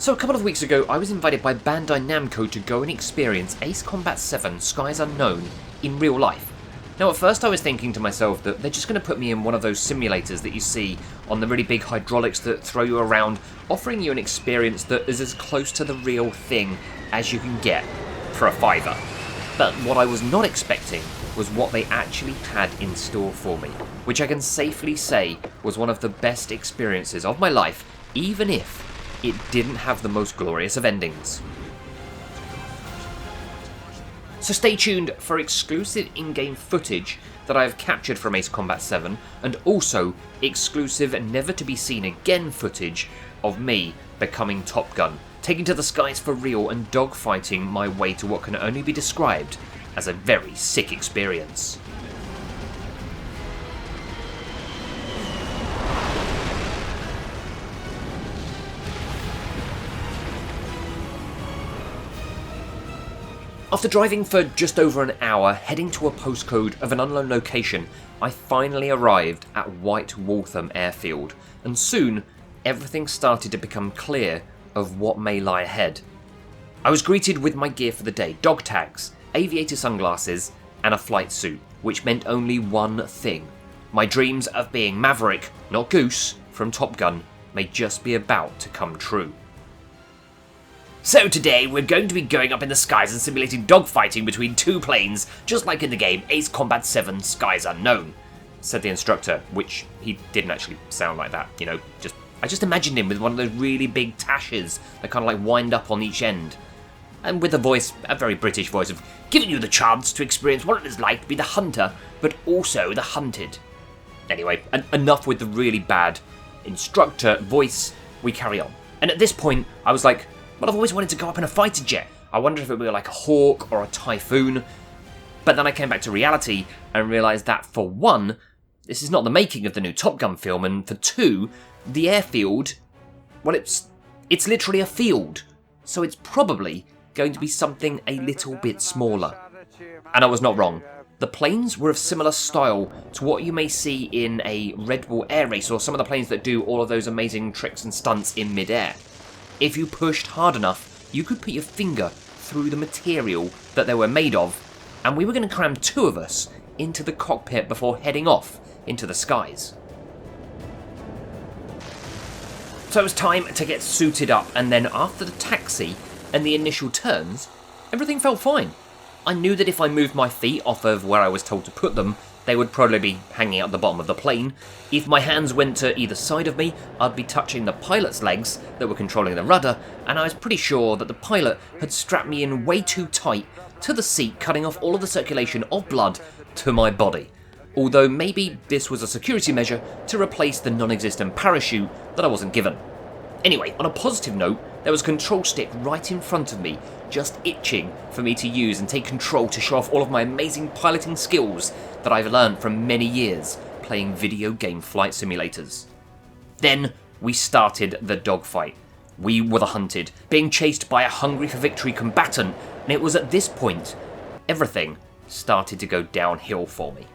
So a couple of weeks ago, I was invited by Bandai Namco to go and experience Ace Combat 7 Skies Unknown in real life. Now at first I was thinking to myself that they're just going to put me in one of those simulators that you see on the really big hydraulics that throw you around, offering you an experience that is as close to the real thing as you can get for a $5. But what I was not expecting was what they actually had in store for me, which I can safely say was one of the best experiences of my life, even if it didn't have the most glorious of endings. So stay tuned for exclusive in-game footage that I have captured from Ace Combat 7, and also exclusive never-to-be-seen-again footage of me becoming Top Gun, taking to the skies for real and dogfighting my way to what can only be described as a very sick experience. After driving for just over an hour, heading to a postcode of an unknown location, I finally arrived at White Waltham Airfield, and soon everything started to become clear of what may lie ahead. I was greeted with my gear for the day: dog tags, aviator sunglasses, and a flight suit, which meant only one thing. My dreams of being Maverick, not Goose, from Top Gun may just be about to come true. So today we're going to be going up in the skies and simulating dogfighting between two planes, just like in the game Ace Combat 7 Skies Unknown, said the instructor, which he didn't actually sound like that, you know, I just imagined him with one of those really big tashes that kind of like wind up on each end. And with a voice, a very British voice, of giving you the chance to experience what it is like to be the hunter, but also the hunted. Anyway, enough with the really bad instructor voice, we carry on. And at this point, I was like, well, I've always wanted to go up in a fighter jet. I wonder if it would be like a Hawk or a Typhoon. But then I came back to reality and realised that, for one, this is not the making of the new Top Gun film, and for two, the airfield, well, it's literally a field. So it's probably going to be something a little bit smaller. And I was not wrong. The planes were of similar style to what you may see in a Red Bull air race, or some of the planes that do all of those amazing tricks and stunts in mid-air. If you pushed hard enough, you could put your finger through the material that they were made of, and we were going to cram two of us into the cockpit before heading off into the skies. So it was time to get suited up, and then after the taxi and the initial turns, everything felt fine. I knew that if I moved my feet off of where I was told to put them, they would probably be hanging out the bottom of the plane. If my hands went to either side of me, I'd be touching the pilot's legs that were controlling the rudder, and I was pretty sure that the pilot had strapped me in way too tight to the seat, cutting off all of the circulation of blood to my body. Although maybe this was a security measure to replace the non-existent parachute that I wasn't given. Anyway, on a positive note, there was a control stick right in front of me, just itching for me to use and take control to show off all of my amazing piloting skills that I've learned from many years playing video game flight simulators. Then we started the dogfight. We were the hunted, being chased by a hungry for victory combatant, and it was at this point everything started to go downhill for me.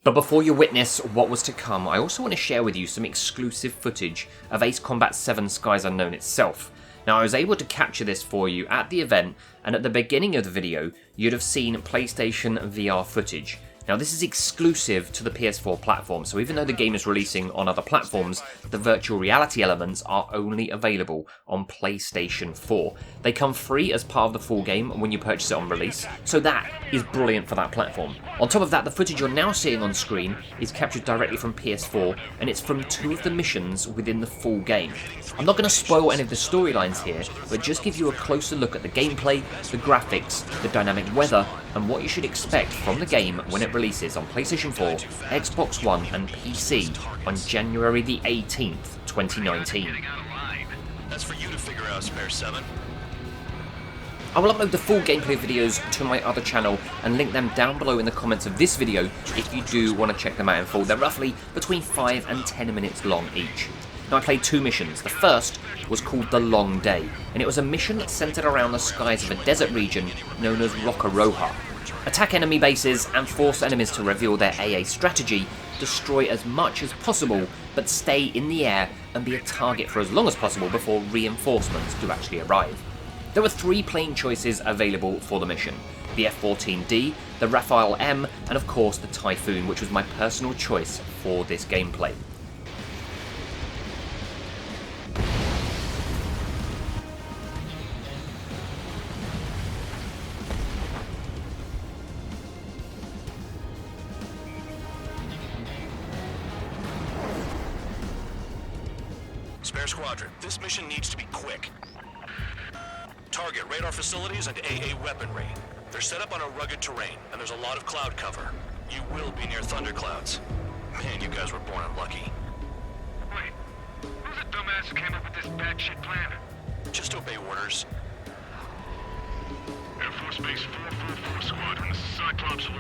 But before you witness what was to come, I also want to share with you some exclusive footage of Ace Combat 7 Skies Unknown itself. Now, I was able to capture this for you at the event, and at the beginning of the video, you'd have seen PlayStation VR footage. Now, this is exclusive to the PS4 platform, so even though the game is releasing on other platforms, the virtual reality elements are only available on PlayStation 4. They come free as part of the full game when you purchase it on release, so that is brilliant for that platform. On top of that, the footage you're now seeing on screen is captured directly from PS4, and it's from two of the missions within the full game. I'm not going to spoil any of the storylines here, but just give you a closer look at the gameplay, the graphics, the dynamic weather, and what you should expect from the game when it releases on PlayStation 4, Xbox One, and PC on January the 18th, 2019. That's for you to figure out, Spare 7. I will upload the full gameplay videos to my other channel and link them down below in the comments of this video if you do want to check them out in full. They're roughly between 5 and 10 minutes long each. Now, I played 2 missions. The first was called The Long Day, and it was a mission that centered around the skies of a desert region known as Rocaroja. Attack enemy bases and force enemies to reveal their AA strategy, destroy as much as possible, but stay in the air and be a target for as long as possible before reinforcements do actually arrive. There were 3 plane choices available for the mission: the F-14D, the Rafale M, and of course the Typhoon, which was my personal choice for this gameplay. Spare Squadron, this mission needs to be quick. Target radar facilities and AA weaponry. They're set up on a rugged terrain, and there's a lot of cloud cover. You will be near thunderclouds. Man, you guys were born unlucky. Wait, who's the dumbass who came up with this batshit plan? Just obey orders. Air Force Base 444 Squadron, this is Cyclops 1.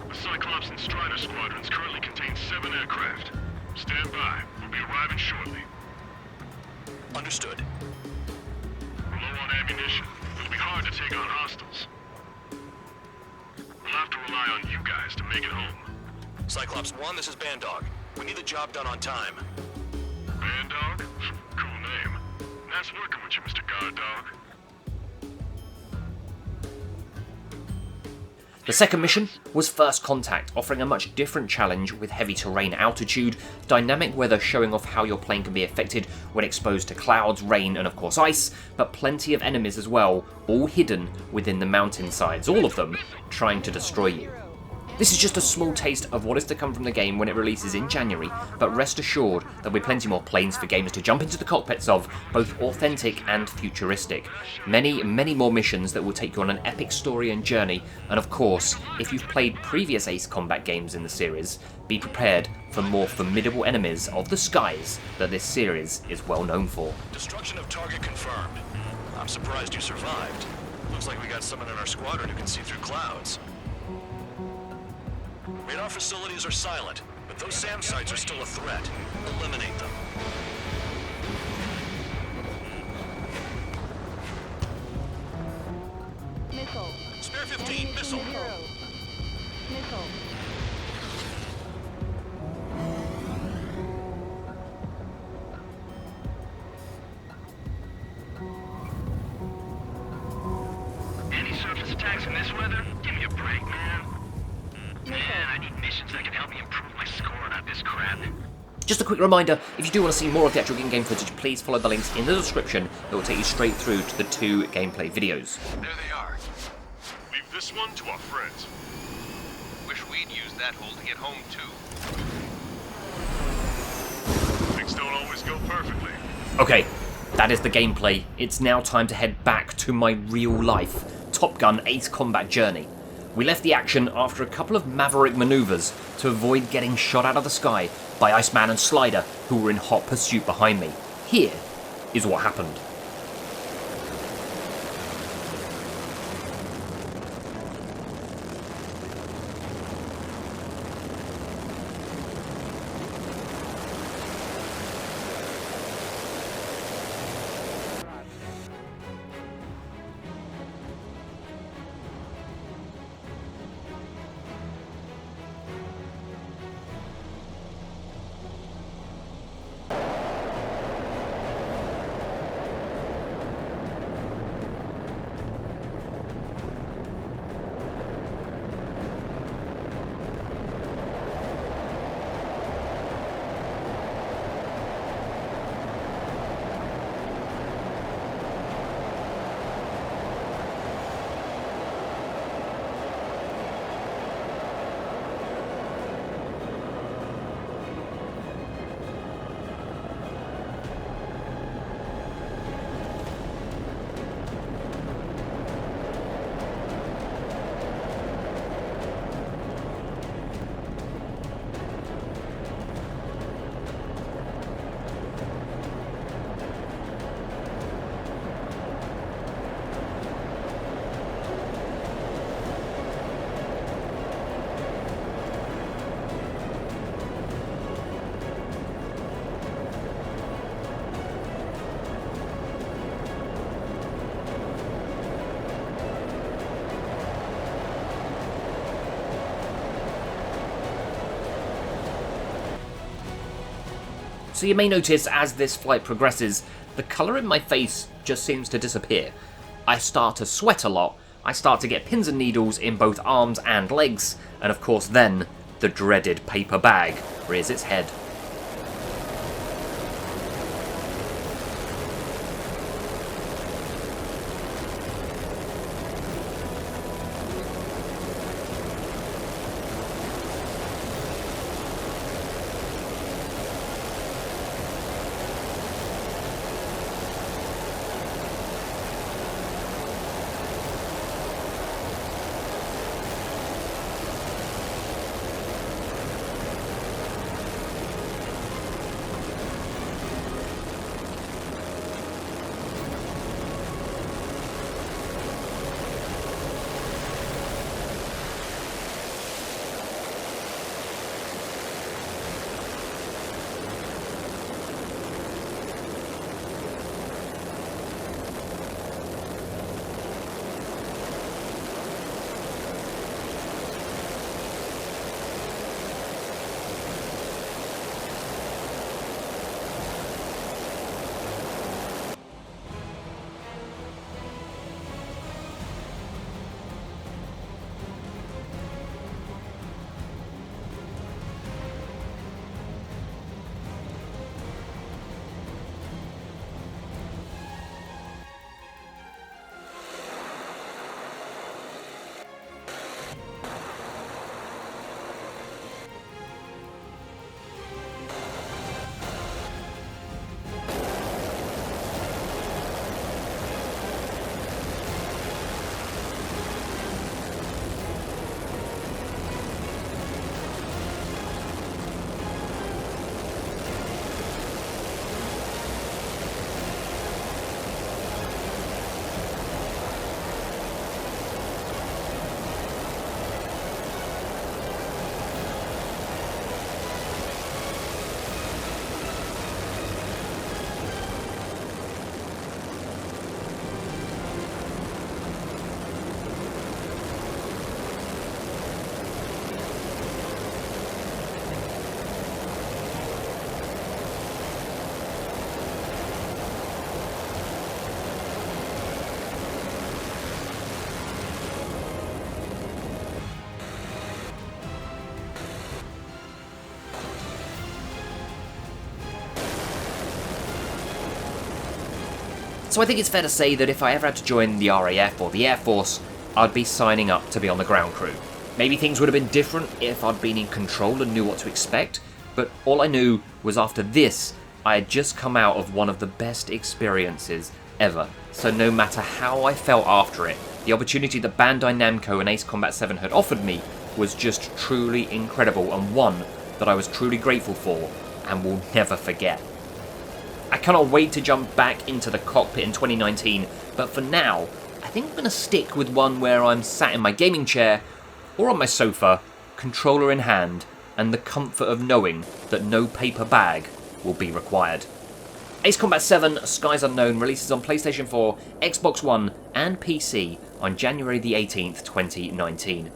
The Cyclops and Strider squadrons currently contain 7 aircraft. Stand by. We'll be arriving shortly. Understood. We're low on ammunition. It'll be hard to take on hostiles. We'll have to rely on you guys to make it home. Cyclops 1, this is Bandog. We need the job done on time. Bandog? Cool name. Nice working with you, Mr. Guard Dog. The second mission was First Contact, offering a much different challenge with heavy terrain altitude, dynamic weather showing off how your plane can be affected when exposed to clouds, rain and of course ice, but plenty of enemies as well, all hidden within the mountainsides, all of them trying to destroy you. This is just a small taste of what is to come from the game when it releases in January, but rest assured there'll be plenty more planes for gamers to jump into the cockpits of, both authentic and futuristic. Many, many more missions that will take you on an epic story and journey, and of course, if you've played previous Ace Combat games in the series, be prepared for more formidable enemies of the skies that this series is well known for. Destruction of target confirmed. I'm surprised you survived. Looks like we got someone in our squadron who can see through clouds. Radar facilities are silent, but those SAM sites are still a threat. Eliminate them. Missile. Spare 15, missile. Missile. Any surface attacks in this weather? Give me a break, man. Man, I need missions that can help me improve my score, not this crap. Just a quick reminder, if you do want to see more of the actual in-game footage, please follow the links in the description that will take you straight through to the 2 gameplay videos. There they are. Leave this one to our friends. Wish we'd used that hole to get home, too. Things don't always go perfectly. Okay, that is the gameplay. It's now time to head back to my real life Top Gun Ace Combat journey. We left the action after a couple of maverick maneuvers to avoid getting shot out of the sky by Iceman and Slider, who were in hot pursuit behind me. Here is what happened. So you may notice as this flight progresses, the colour in my face just seems to disappear. I start to sweat a lot, I start to get pins and needles in both arms and legs, and of course then, the dreaded paper bag rears its head. So I think it's fair to say that if I ever had to join the RAF or the Air Force, I'd be signing up to be on the ground crew. Maybe things would have been different if I'd been in control and knew what to expect, but all I knew was after this, I had just come out of one of the best experiences ever. So no matter how I felt after it, the opportunity that Bandai Namco and Ace Combat 7 had offered me was just truly incredible, and one that I was truly grateful for and will never forget. I cannot wait to jump back into the cockpit in 2019, but for now, I think I'm going to stick with one where I'm sat in my gaming chair or on my sofa, controller in hand, and the comfort of knowing that no paper bag will be required. Ace Combat 7 Skies Unknown releases on PlayStation 4, Xbox One, and PC on January the 18th, 2019.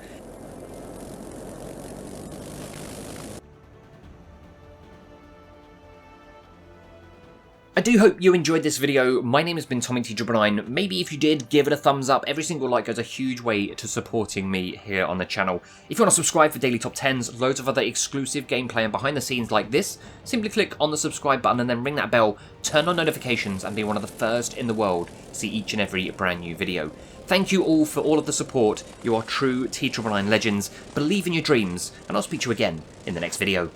I do hope you enjoyed this video. My name has been Tommy_T9. Maybe if you did, give it a thumbs up. Every single like goes a huge way to supporting me here on the channel. If you want to subscribe for daily top 10s, loads of other exclusive gameplay and behind the scenes like this, simply click on the subscribe button and then ring that bell, turn on notifications, and be one of the first in the world to see each and every brand new video. Thank you all for all of the support. You are true T999 legends. Believe in your dreams, and I'll speak to you again in the next video.